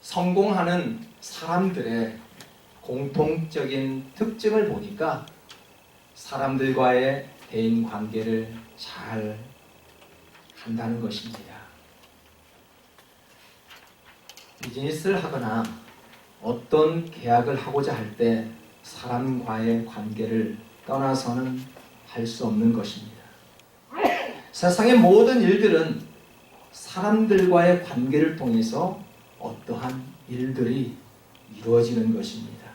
성공하는 사람들의 공통적인 특징을 보니까 사람들과의 대인 관계를 잘 한다는 것입니다. 비즈니스를 하거나 어떤 계약을 하고자 할 때 사람과의 관계를 떠나서는 할 수 없는 것입니다. 세상의 모든 일들은 사람들과의 관계를 통해서 어떠한 일들이 이루어지는 것입니다.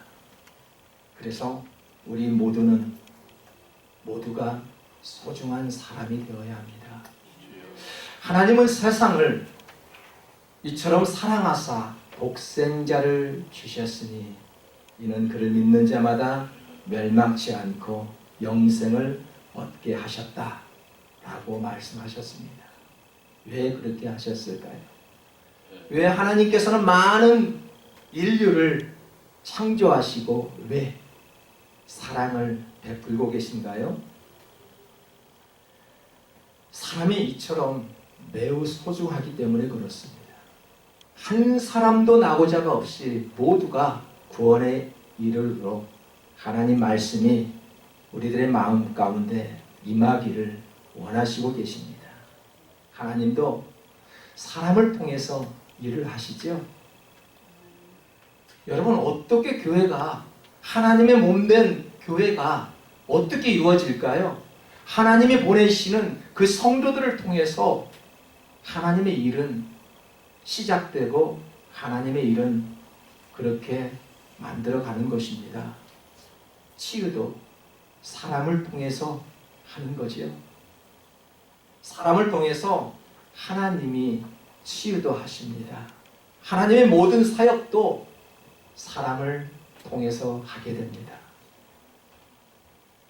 그래서 우리 모두가 소중한 사람이 되어야 합니다. 하나님은 세상을 이처럼 사랑하사 독생자를 주셨으니 이는 그를 믿는 자마다 멸망치 않고 영생을 얻게 하셨다 라고 말씀하셨습니다. 왜 그렇게 하셨을까요? 왜 하나님께서는 많은 인류를 창조하시고 왜 사랑을 베풀고 계신가요? 사람이 이처럼 매우 소중하기 때문에 그렇습니다. 한 사람도 나고자가 없이 모두가 구원에 이르도록 하나님 말씀이 우리들의 마음 가운데 임하기를 원하시고 계십니다. 하나님도 사람을 통해서 일을 하시죠. 여러분, 어떻게 교회가, 하나님의 몸된 교회가 어떻게 이루어질까요? 하나님이 보내시는 그 성도들을 통해서 하나님의 일은 시작되고 하나님의 일은 그렇게 만들어가는 것입니다. 치유도 사람을 통해서 하는 거지요. 사람을 통해서 하나님이 치유도 하십니다. 하나님의 모든 사역도 사람을 통해서 하게 됩니다.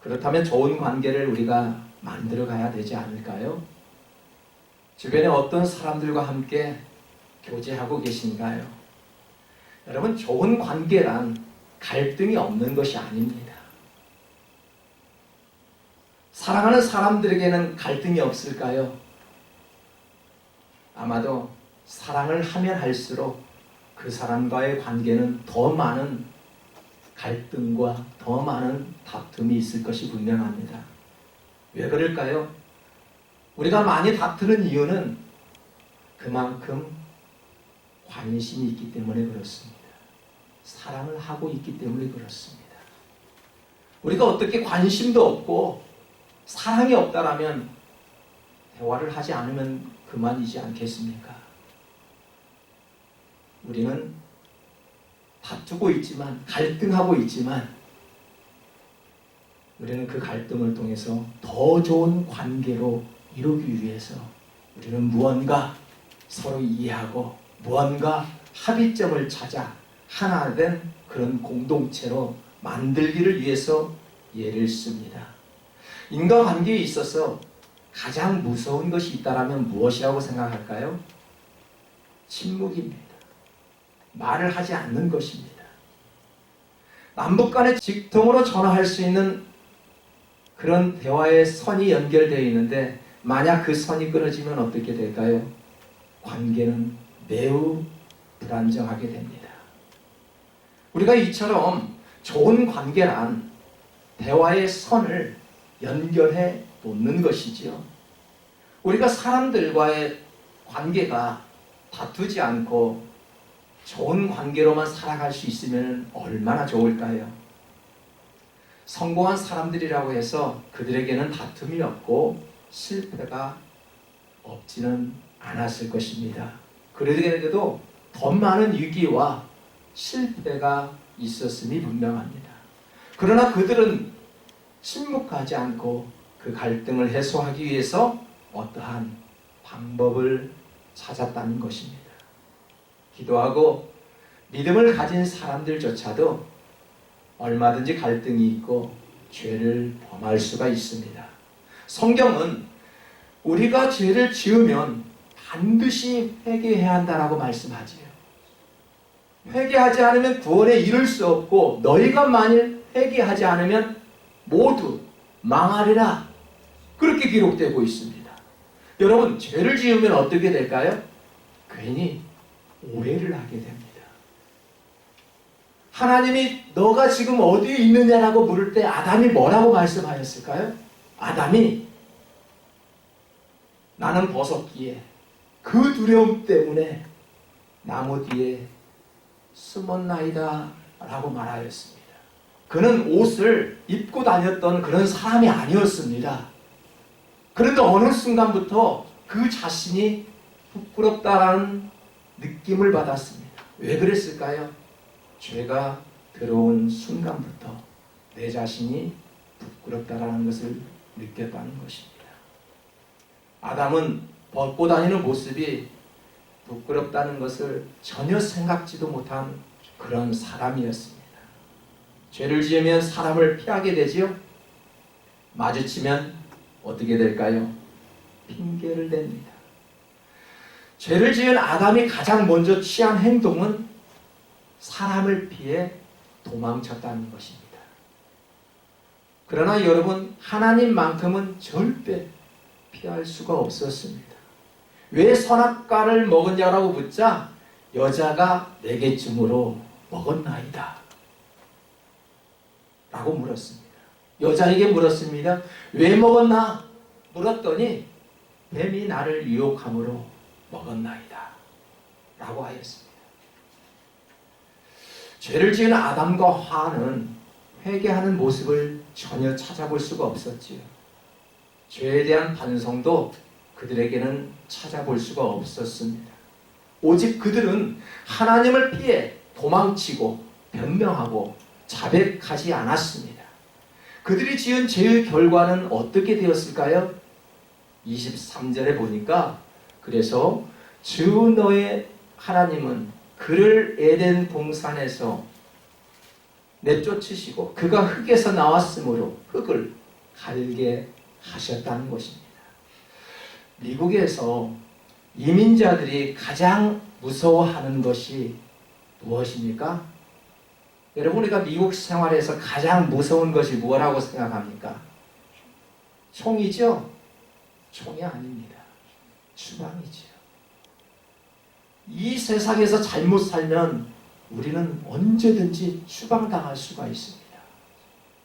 그렇다면 좋은 관계를 우리가 만들어 가야 되지 않을까요? 주변에 어떤 사람들과 함께 교제하고 계신가요? 여러분, 좋은 관계란 갈등이 없는 것이 아닙니다. 사랑하는 사람들에게는 갈등이 없을까요? 아마도 사랑을 하면 할수록 그 사람과의 관계는 더 많은 갈등과 더 많은 다툼이 있을 것이 분명합니다. 왜 그럴까요? 우리가 많이 다투는 이유는 그만큼 관심이 있기 때문에 그렇습니다. 사랑을 하고 있기 때문에 그렇습니다. 우리가 어떻게 관심도 없고 사랑이 없다라면 대화를 하지 않으면 그만이지 않겠습니까? 우리는 다투고 있지만, 갈등하고 있지만 우리는 그 갈등을 통해서 더 좋은 관계로 이루기 위해서 우리는 무언가 서로 이해하고 무언가 합의점을 찾아 하나 된 그런 공동체로 만들기를 위해서 예를 씁니다. 인간관계에 있어서 가장 무서운 것이 있다면 무엇이라고 생각할까요? 침묵입니다. 말을 하지 않는 것입니다. 남북 간에 직통으로 전화할 수 있는 그런 대화의 선이 연결되어 있는데 만약 그 선이 끊어지면 어떻게 될까요? 관계는 매우 불안정하게 됩니다. 우리가 이처럼 좋은 관계란 대화의 선을 연결해 놓는 것이지요. 우리가 사람들과의 관계가 다투지 않고 좋은 관계로만 살아갈 수 있으면 얼마나 좋을까요? 성공한 사람들이라고 해서 그들에게는 다툼이 없고 실패가 없지는 않았을 것입니다. 그들에게도 더 많은 위기와 실패가 있었음이 분명합니다. 그러나 그들은 침묵하지 않고 그 갈등을 해소하기 위해서 어떠한 방법을 찾았다는 것입니다. 기도하고 믿음을 가진 사람들조차도 얼마든지 갈등이 있고 죄를 범할 수가 있습니다. 성경은 우리가 죄를 지으면 반드시 회개해야 한다라고 말씀하지요. 회개하지 않으면 구원에 이를 수 없고 너희가 만일 회개하지 않으면 모두 망하리라. 그렇게 기록되고 있습니다. 여러분, 죄를 지으면 어떻게 될까요? 괜히 오해를 하게 됩니다. 하나님이 너가 지금 어디에 있느냐라고 물을 때 아담이 뭐라고 말씀하였을까요? 아담이 나는 벗었기에 그 두려움 때문에 나무 뒤에 숨었나이다 라고 말하였습니다. 그는 옷을 입고 다녔던 그런 사람이 아니었습니다. 그런데 어느 순간부터 그 자신이 부끄럽다라는 느낌을 받았습니다. 왜 그랬을까요? 죄가 들어온 순간부터 내 자신이 부끄럽다라는 것을 느꼈다는 것입니다. 아담은 벗고 다니는 모습이 부끄럽다는 것을 전혀 생각지도 못한 그런 사람이었습니다. 죄를 지으면 사람을 피하게 되지요. 마주치면 어떻게 될까요? 핑계를 댑니다. 죄를 지은 아담이 가장 먼저 취한 행동은 사람을 피해 도망쳤다는 것입니다. 그러나 여러분, 하나님만큼은 절대 피할 수가 없었습니다. 왜 선악과를 먹었냐라고 묻자 여자가 내게 주므로 먹었나이다 라고 물었습니다. 여자에게 물었습니다. 왜 먹었나? 물었더니 뱀이 나를 유혹함으로 먹었나이다 라고 하였습니다. 죄를 지은 아담과 하와는 회개하는 모습을 전혀 찾아볼 수가 없었지요. 죄에 대한 반성도 그들에게는 찾아볼 수가 없었습니다. 오직 그들은 하나님을 피해 도망치고 변명하고 자백하지 않았습니다. 그들이 지은 죄의 결과는 어떻게 되었을까요? 23절에 보니까 그래서 주 너의 하나님은 그를 에덴 동산에서 내쫓으시고 그가 흙에서 나왔으므로 흙을 갈게 하셨다는 것입니다. 미국에서 이민자들이 가장 무서워하는 것이 무엇입니까? 여러분, 우리가 미국 생활에서 가장 무서운 것이 뭐라고 생각합니까? 총이죠? 총이 아닙니다. 추방이지요. 이 세상에서 잘못 살면 우리는 언제든지 추방당할 수가 있습니다.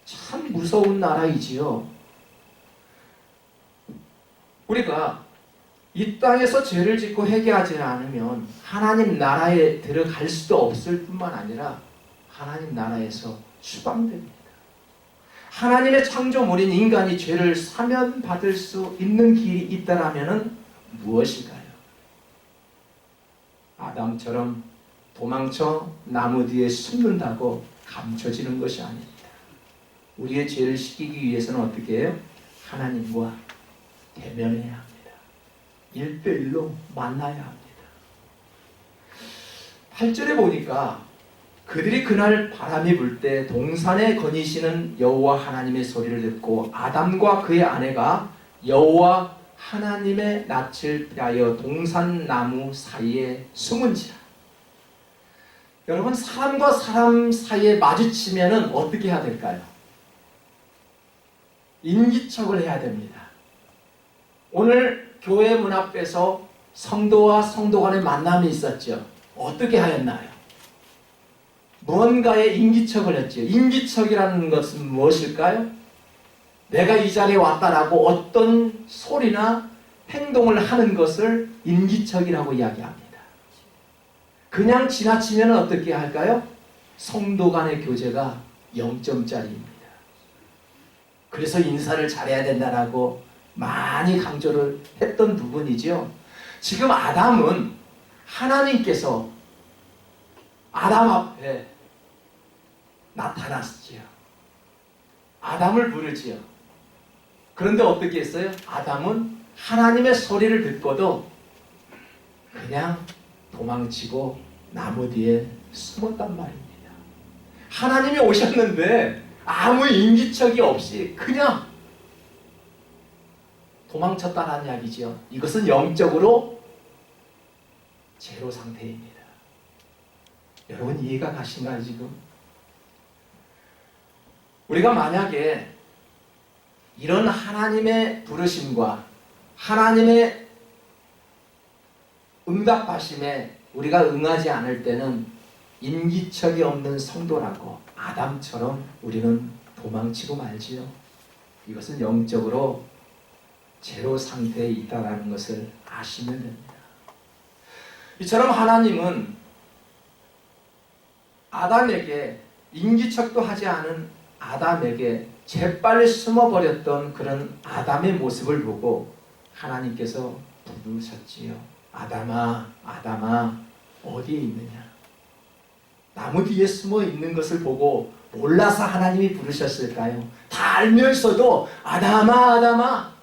참 무서운 나라이지요. 우리가 이 땅에서 죄를 짓고 회개하지 않으면 하나님 나라에 들어갈 수도 없을 뿐만 아니라 하나님 나라에서 추방됩니다. 하나님의 창조물인 인간이 죄를 사면받을 수 있는 길이 있다라면 무엇일까요? 아담처럼 도망쳐 나무 뒤에 숨는다고 감춰지는 것이 아닙니다. 우리의 죄를 씻기기 위해서는 어떻게 해요? 하나님과 대면해야 합니다. 1:1로 만나야 합니다. 8절에 보니까 그들이 그날 바람이 불 때 동산에 거니시는 여호와 하나님의 소리를 듣고 아담과 그의 아내가 여호와 하나님의 낯을 피하여 동산나무 사이에 숨은지라. 여러분, 사람과 사람 사이에 마주치면 어떻게 해야 될까요? 인기척을 해야 됩니다. 오늘 교회 문 앞에서 성도와 성도 간의 만남이 있었죠. 어떻게 하였나요? 무언가에 인기척을 했죠. 인기척이라는 것은 무엇일까요? 내가 이 자리에 왔다라고 어떤 소리나 행동을 하는 것을 인기척이라고 이야기합니다. 그냥 지나치면 어떻게 할까요? 성도 간의 교제가 0점짜리입니다. 그래서 인사를 잘해야 된다라고 많이 강조를 했던 부분이죠. 지금 아담은 하나님께서 아담 앞에 나타났지요. 아담을 부르지요. 그런데 어떻게 했어요? 아담은 하나님의 소리를 듣고도 그냥 도망치고 나무 뒤에 숨었단 말입니다. 하나님이 오셨는데 아무 인기척이 없이 그냥 도망쳤다는 이야기죠. 이것은 영적으로 제로 상태입니다. 여러분, 이해가 가신가요, 지금? 우리가 만약에 이런 하나님의 부르심과 하나님의 응답하심에 우리가 응하지 않을 때는 인기척이 없는 성도라고 아담처럼 우리는 도망치고 말지요. 이것은 영적으로 제로 상태에 있다는 것을 아시면 됩니다. 이처럼 하나님은 아담에게, 인기척도 하지 않은 아담에게 재빨리 숨어버렸던 그런 아담의 모습을 보고 하나님께서 부르셨지요. 아담아, 아담아, 어디에 있느냐? 나무 뒤에 숨어 있는 것을 보고 몰라서 하나님이 부르셨을까요? 다 알면서도 아담아, 아담아.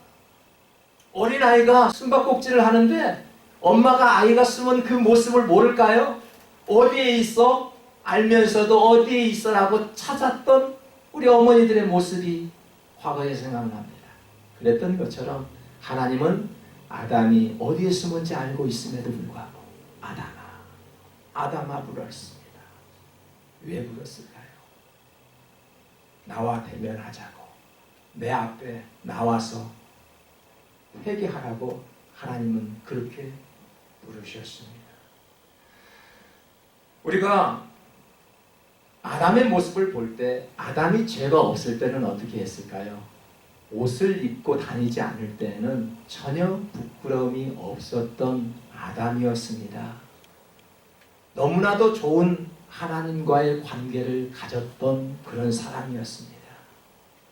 어린아이가 숨바꼭질을 하는데 엄마가 아이가 숨은 그 모습을 모를까요? 어디에 있어? 알면서도 어디에 있어라고 찾았던 우리 어머니들의 모습이 과거에 생각납니다. 그랬던 것처럼 하나님은 아담이 어디에 숨은지 알고 있음에도 불구하고 아담아, 아담아 불렀습니다. 왜 불렀을까요? 나와 대면하자고, 내 앞에 나와서 회개하라고 하나님은 그렇게 부르셨습니다. 우리가 아담의 모습을 볼 때, 아담이 죄가 없을 때는 어떻게 했을까요? 옷을 입고 다니지 않을 때는 전혀 부끄러움이 없었던 아담이었습니다. 너무나도 좋은 하나님과의 관계를 가졌던 그런 사람이었습니다.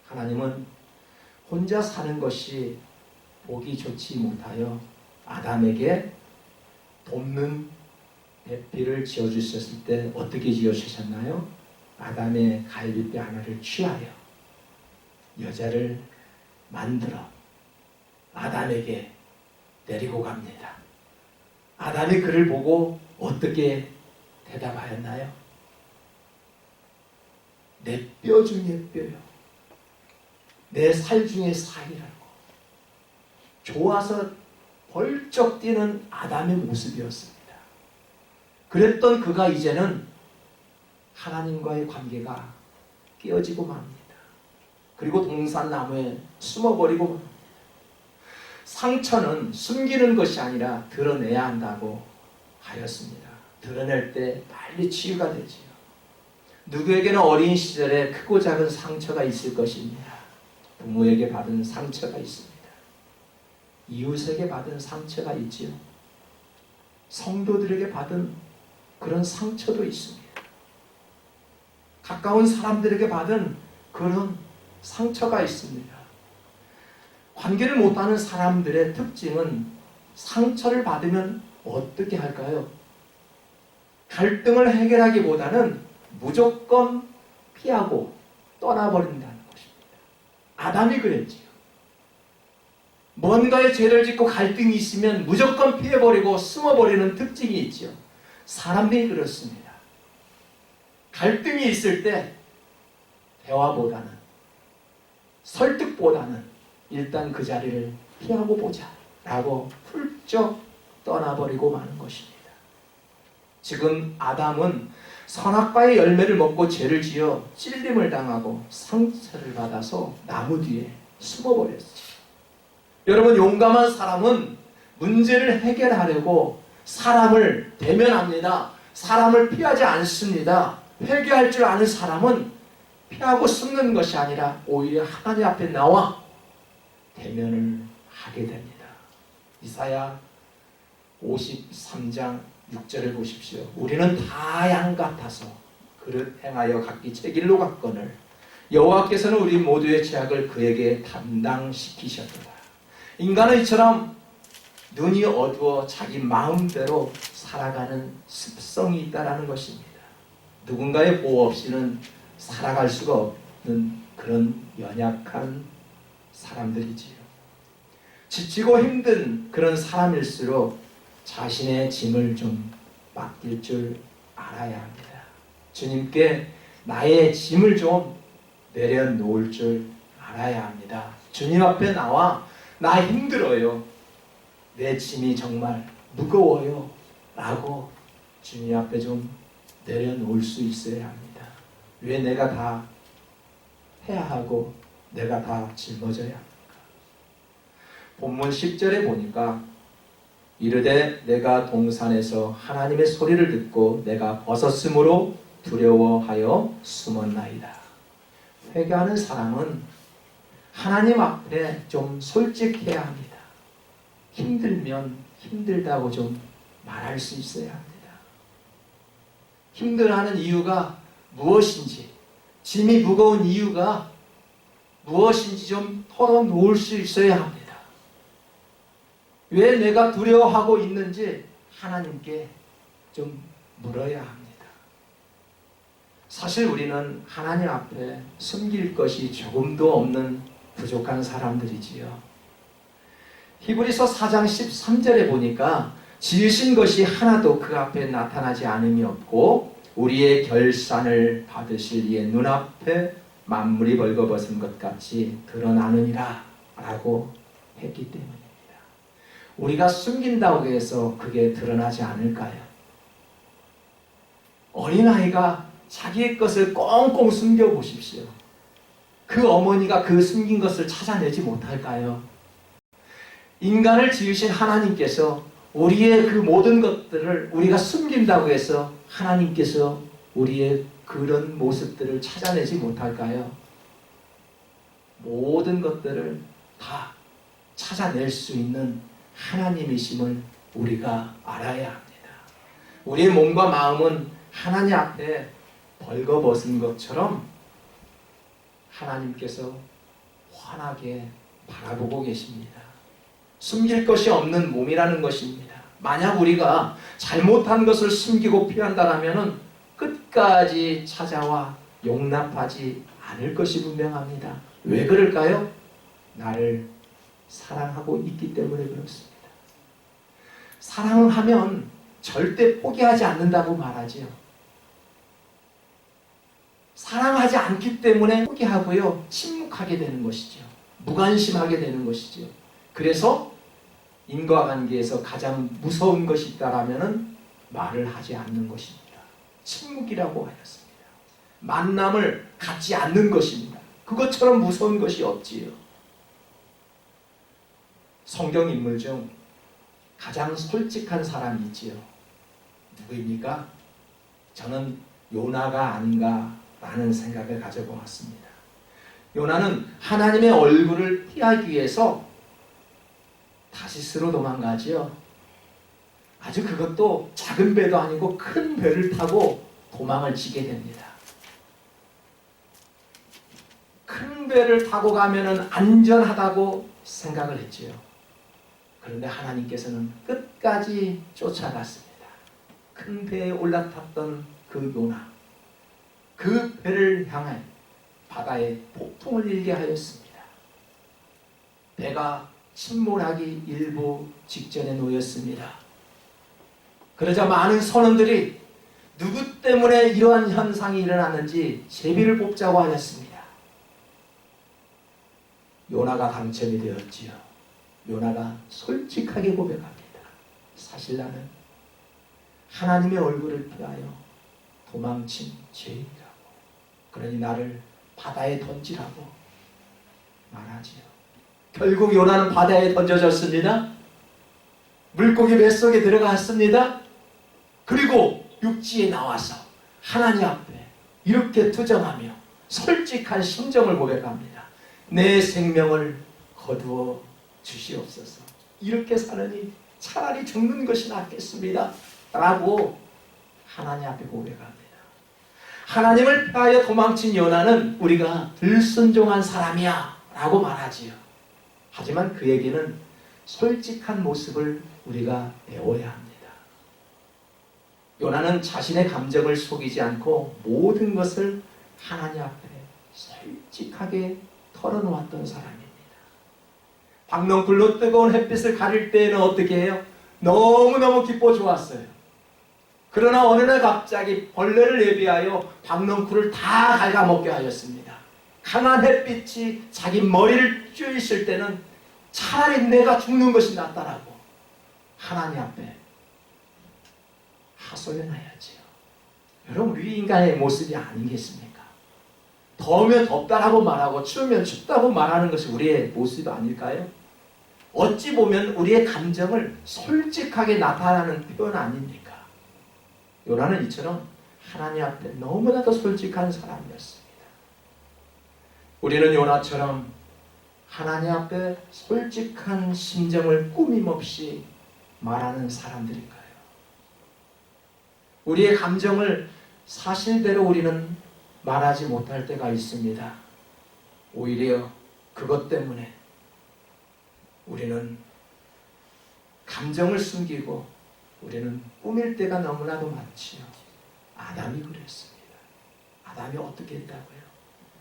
하나님은 혼자 사는 것이 보기 좋지 못하여 아담에게 돕는 배필을 지어주셨을 때 어떻게 지어주셨나요? 아담의 갈비뼈 하나를 취하여 여자를 만들어 아담에게 데리고 갑니다. 아담이 그를 보고 어떻게 대답하였나요? 내 뼈 중에 뼈요, 내 살 중에 살이라고. 좋아서 벌쩍 뛰는 아담의 모습이었습니다. 그랬던 그가 이제는 하나님과의 관계가 깨어지고 맙니다. 그리고 동산나무에 숨어버리고 맙니다. 상처는 숨기는 것이 아니라 드러내야 한다고 하였습니다. 드러낼 때 빨리 치유가 되지요. 누구에게는 어린 시절에 크고 작은 상처가 있을 것입니다. 부모에게 받은 상처가 있습니다. 이웃에게 받은 상처가 있지요. 성도들에게 받은 그런 상처도 있습니다. 가까운 사람들에게 받은 그런 상처가 있습니다. 관계를 못하는 사람들의 특징은 상처를 받으면 어떻게 할까요? 갈등을 해결하기보다는 무조건 피하고 떠나버린다는 것입니다. 아담이 그랬지요. 뭔가에 죄를 짓고 갈등이 있으면 무조건 피해버리고 숨어버리는 특징이 있지요. 사람들이 그렇습니다. 갈등이 있을 때 대화보다는, 설득보다는 일단 그 자리를 피하고 보자 라고 훌쩍 떠나버리고 마는 것입니다. 지금 아담은 선악과의 열매를 먹고 죄를 지어 찔림을 당하고 상처를 받아서 나무 뒤에 숨어버렸어요. 여러분, 용감한 사람은 문제를 해결하려고 사람을 대면합니다. 사람을 피하지 않습니다. 회개할 줄 아는 사람은 피하고 숨는 것이 아니라 오히려 하나님 앞에 나와 대면을 하게 됩니다. 이사야 53장 6절을 보십시오. 우리는 다 양 같아서 그릇 행하여 각기 제 길로 갔거늘 여호와께서는 우리 모두의 죄악을 그에게 담당시키셨도다. 인간은 이처럼 눈이 어두워 자기 마음대로 살아가는 습성이 있다는 것입니다. 누군가의 보호 없이는 살아갈 수가 없는 그런 연약한 사람들이지요. 지치고 힘든 그런 사람일수록 자신의 짐을 좀 맡길 줄 알아야 합니다. 주님께 나의 짐을 좀 내려놓을 줄 알아야 합니다. 주님 앞에 나와 나 힘들어요, 내 짐이 정말 무거워요 라고 주님 앞에 좀 내려놓을 수 있어야 합니다. 왜 내가 다 해야 하고 내가 다 짊어져야 합니까? 본문 10절에 보니까 이르되 내가 동산에서 하나님의 소리를 듣고 내가 벗었으므로 두려워하여 숨었나이다. 회개하는 사람은 하나님 앞에 좀 솔직해야 합니다. 힘들면 힘들다고 좀 말할 수 있어야 합니다. 힘들어하는 이유가 무엇인지, 짐이 무거운 이유가 무엇인지 좀 털어놓을 수 있어야 합니다. 왜 내가 두려워하고 있는지 하나님께 좀 물어야 합니다. 사실 우리는 하나님 앞에 숨길 것이 조금도 없는 부족한 사람들이지요. 히브리서 4장 13절에 보니까 지으신 것이 하나도 그 앞에 나타나지 않음이 없고 우리의 결산을 받으실 이의 눈앞에 만물이 벌거벗은 것 같이 드러나느니라 라고 했기 때문입니다. 우리가 숨긴다고 해서 그게 드러나지 않을까요? 어린아이가 자기의 것을 꽁꽁 숨겨보십시오. 그 어머니가 그 숨긴 것을 찾아내지 못할까요? 인간을 지으신 하나님께서 우리의 그 모든 것들을 우리가 숨긴다고 해서 하나님께서 우리의 그런 모습들을 찾아내지 못할까요? 모든 것들을 다 찾아낼 수 있는 하나님이심을 우리가 알아야 합니다. 우리의 몸과 마음은 하나님 앞에 벌거벗은 것처럼 하나님께서 환하게 바라보고 계십니다. 숨길 것이 없는 몸이라는 것입니다. 만약 우리가 잘못한 것을 숨기고 피한다면 끝까지 찾아와 용납하지 않을 것이 분명합니다. 왜 그럴까요? 나를 사랑하고 있기 때문에 그렇습니다. 사랑을 하면 절대 포기하지 않는다고 말하지요. 사랑하지 않기 때문에 포기하고요, 침묵하게 되는 것이죠. 무관심하게 되는 것이죠. 그래서 인과관계에서 가장 무서운 것이 있다라면 말을 하지 않는 것입니다. 침묵이라고 하였습니다. 만남을 갖지 않는 것입니다. 그것처럼 무서운 것이 없지요. 성경 인물 중 가장 솔직한 사람이 있지요. 누구입니까? 저는 요나가 아닌가라는 생각을 가져보았습니다. 요나는 하나님의 얼굴을 피하기 위해서 다시스로 도망가지요. 아주 그것도 작은 배도 아니고 큰 배를 타고 도망을 치게 됩니다. 큰 배를 타고 가면은 안전하다고 생각을 했지요. 그런데 하나님께서는 끝까지 쫓아갔습니다. 큰 배에 올라탔던 그 요나, 그 배를 향해 바다에 폭풍을 일게 하였습니다. 배가 침몰하기 일보 직전에 놓였습니다. 그러자 많은 선원들이 누구 때문에 이러한 현상이 일어났는지 제비를 뽑자고 하였습니다. 요나가 당첨이 되었지요. 요나가 솔직하게 고백합니다. 사실 나는 하나님의 얼굴을 피하여 도망친 죄인이라고. 그러니 나를 바다에 던지라고 말하지요. 결국 요나는 바다에 던져졌습니다. 물고기 뱃속에 들어갔습니다. 그리고 육지에 나와서 하나님 앞에 이렇게 투정하며 솔직한 심정을 고백합니다. 내 생명을 거두어 주시옵소서. 이렇게 사느니 차라리 죽는 것이 낫겠습니다 라고 하나님 앞에 고백합니다. 하나님을 피하여 도망친 요나는 우리가 불순종한 사람이야 라고 말하지요. 하지만 그에게는 솔직한 모습을 우리가 배워야 합니다. 요나는 자신의 감정을 속이지 않고 모든 것을 하나님 앞에 솔직하게 털어놓았던 사람입니다. 박넝쿨로 뜨거운 햇빛을 가릴 때에는 어떻게 해요? 너무너무 기뻐 좋았어요. 그러나 어느 날 갑자기 벌레를 예비하여 박넝쿨을 다 갉아먹게 하였습니다. 강한 햇빛이 자기 머리를 쬐있을 때는 차라리 내가 죽는 것이 낫다라고 하나님 앞에 하소연하였지요. 여러분, 우리 인간의 모습이 아니겠습니까? 더우면 덥다라고 말하고 추우면 춥다고 말하는 것이 우리의 모습 아닐까요? 어찌 보면 우리의 감정을 솔직하게 나타나는 표현 아닙니까? 요나는 이처럼 하나님 앞에 너무나도 솔직한 사람이었습니다. 우리는 요나처럼 하나님 앞에 솔직한 심정을 꾸밈없이 말하는 사람들인가요? 우리의 감정을 사실대로 우리는 말하지 못할 때가 있습니다. 오히려 그것 때문에 우리는 감정을 숨기고 우리는 꾸밀 때가 너무나도 많지요. 아담이 그랬습니다. 아담이 어떻게 했다고요?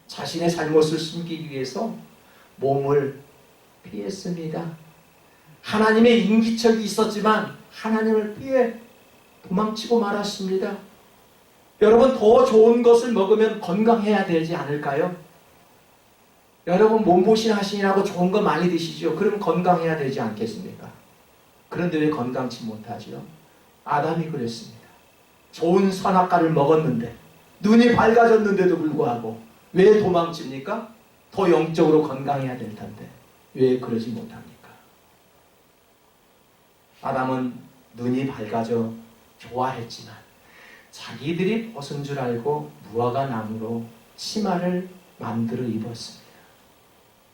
자신의 잘못을 숨기기 위해서 몸을 피했습니다. 하나님의 인기척이 있었지만 하나님을 피해 도망치고 말았습니다. 여러분, 더 좋은 것을 먹으면 건강해야 되지 않을까요? 여러분, 몸보신 하시느라고 좋은 거 많이 드시죠? 그럼 건강해야 되지 않겠습니까? 그런데 왜 건강치 못하죠? 아담이 그랬습니다. 좋은 선악과를 먹었는데, 눈이 밝아졌는데도 불구하고 왜 도망칩니까? 더 영적으로 건강해야 될 텐데 왜 그러지 못합니까? 아담은 눈이 밝아져 좋아했지만 자기들이 벗은 줄 알고 무화과 나무로 치마를 만들어 입었습니다.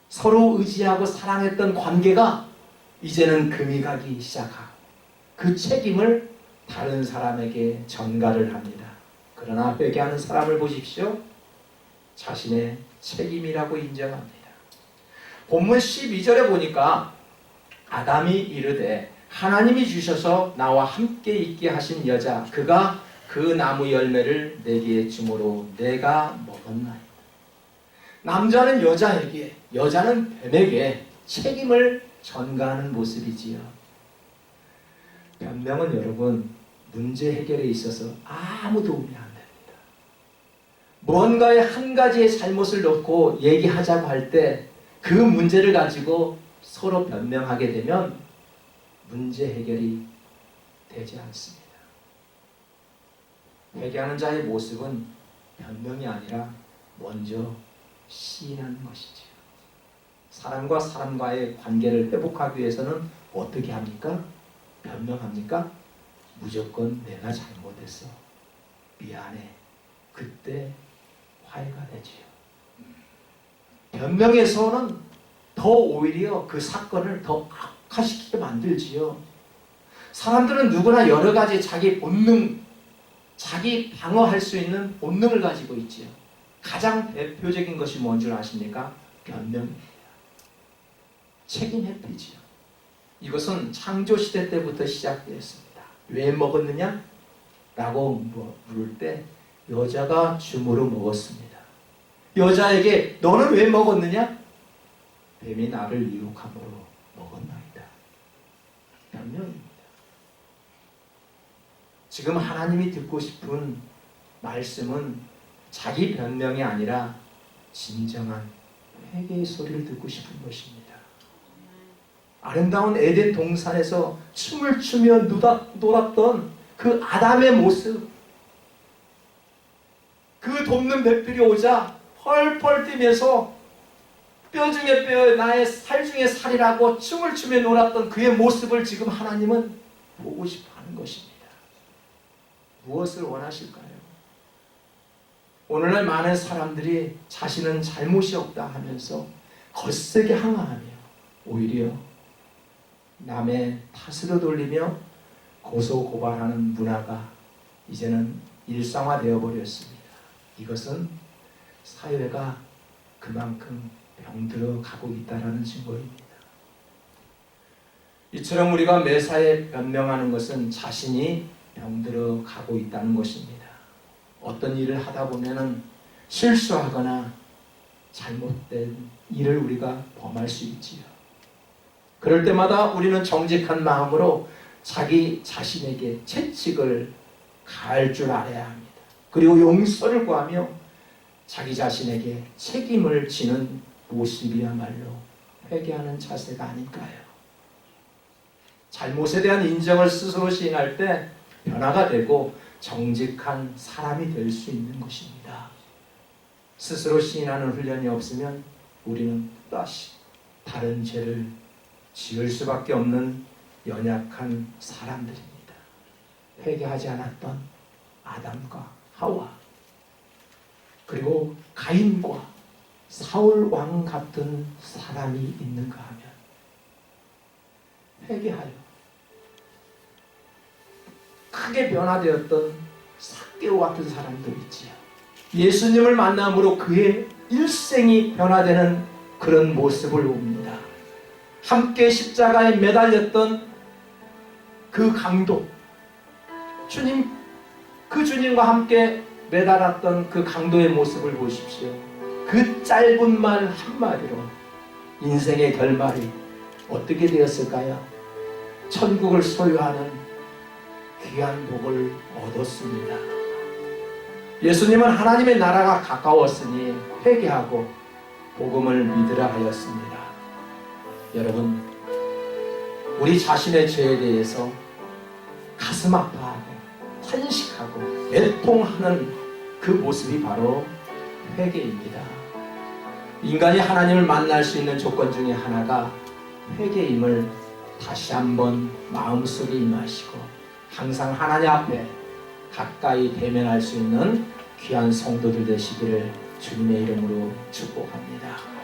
서로 의지하고 사랑했던 관계가 이제는 금이 가기 시작하고 그 책임을 다른 사람에게 전가를 합니다. 그러나 회개하는 사람을 보십시오. 자신의 책임이라고 인정합니다. 본문 12절에 보니까 아담이 이르되 하나님이 주셔서 나와 함께 있게 하신 여자 그가 그 나무 열매를 내게 주므로 내가 먹었나이다. 남자는 여자에게, 여자는 뱀에게 책임을 전가하는 모습이지요. 변명은 여러분 문제 해결에 있어서 아무 도움이 안 됩니다. 뭔가의 한 가지의 잘못을 놓고 얘기하자고 할 때 그 문제를 가지고 서로 변명하게 되면 문제 해결이 되지 않습니다. 회개하는 자의 모습은 변명이 아니라 먼저 시인하는 것이지요. 사람과 사람과의 관계를 회복하기 위해서는 어떻게 합니까? 변명합니까? 무조건 내가 잘못했어. 미안해. 그때 화해가 되지요. 변명에서는 더 오히려 그 사건을 더 악화시키게 만들지요. 사람들은 누구나 여러 가지 자기 본능, 자기 방어할 수 있는 본능을 가지고 있지요. 가장 대표적인 것이 뭔 줄 아십니까? 변명입니다. 책임 회피지요. 이것은 창조시대 때부터 시작되었습니다. 왜 먹었느냐? 라고 물을 때 여자가 줌으로 먹었습니다. 여자에게 너는 왜 먹었느냐? 뱀이 나를 유혹함으로 먹었나이다. 변명입니다. 지금 하나님이 듣고 싶은 말씀은 자기 변명이 아니라 진정한 회개의 소리를 듣고 싶은 것입니다. 아름다운 에덴 동산에서 춤을 추며 놀았던 그 아담의 모습, 그 돕는 뱃들이 오자 펄펄 뛰면서 뼈 중에 뼈, 나의 살 중에 살이라고 춤을 추며 놀았던 그의 모습을 지금 하나님은 보고 싶어 하는 것입니다. 무엇을 원하실까요? 오늘날 많은 사람들이 자신은 잘못이 없다 하면서 거세게 항하하며 오히려 남의 탓으로 돌리며 고소고발하는 문화가 이제는 일상화되어 버렸습니다. 이것은 사회가 그만큼 병들어 가고 있다는 증거입니다. 이처럼 우리가 매사에 변명하는 것은 자신이 병들어 가고 있다는 것입니다. 어떤 일을 하다 보면은 실수하거나 잘못된 일을 우리가 범할 수 있지요. 그럴 때마다 우리는 정직한 마음으로 자기 자신에게 채찍을 가할 줄 알아야 합니다. 그리고 용서를 구하며 자기 자신에게 책임을 지는 모습이야말로 회개하는 자세가 아닐까요? 잘못에 대한 인정을 스스로 시인할 때 변화가 되고 정직한 사람이 될 수 있는 것입니다. 스스로 시인하는 훈련이 없으면 우리는 또다시 다른 죄를 지을 수밖에 없는 연약한 사람들입니다. 회개하지 않았던 아담과 하와, 그리고 가인과 사울 왕 같은 사람이 있는가 하면 회개하여 크게 변화되었던 삭개오 같은 사람도 있지요. 예수님을 만남으로 그의 일생이 변화되는 그런 모습을 봅니다. 함께 십자가에 매달렸던 그 강도, 그 주님과 함께 매달았던 그 강도의 모습을 보십시오. 그 짧은 말 한마디로 인생의 결말이 어떻게 되었을까요? 천국을 소유하는 귀한 복을 얻었습니다. 예수님은 하나님의 나라가 가까웠으니 회개하고 복음을 믿으라 하였습니다. 여러분, 우리 자신의 죄에 대해서 가슴 아파하고 탄식하고 애통하는 그 모습이 바로 회개입니다. 인간이 하나님을 만날 수 있는 조건 중에 하나가 회개임을 다시 한번 마음속에 임하시고 항상 하나님 앞에 가까이 대면할 수 있는 귀한 성도들 되시기를 주님의 이름으로 축복합니다.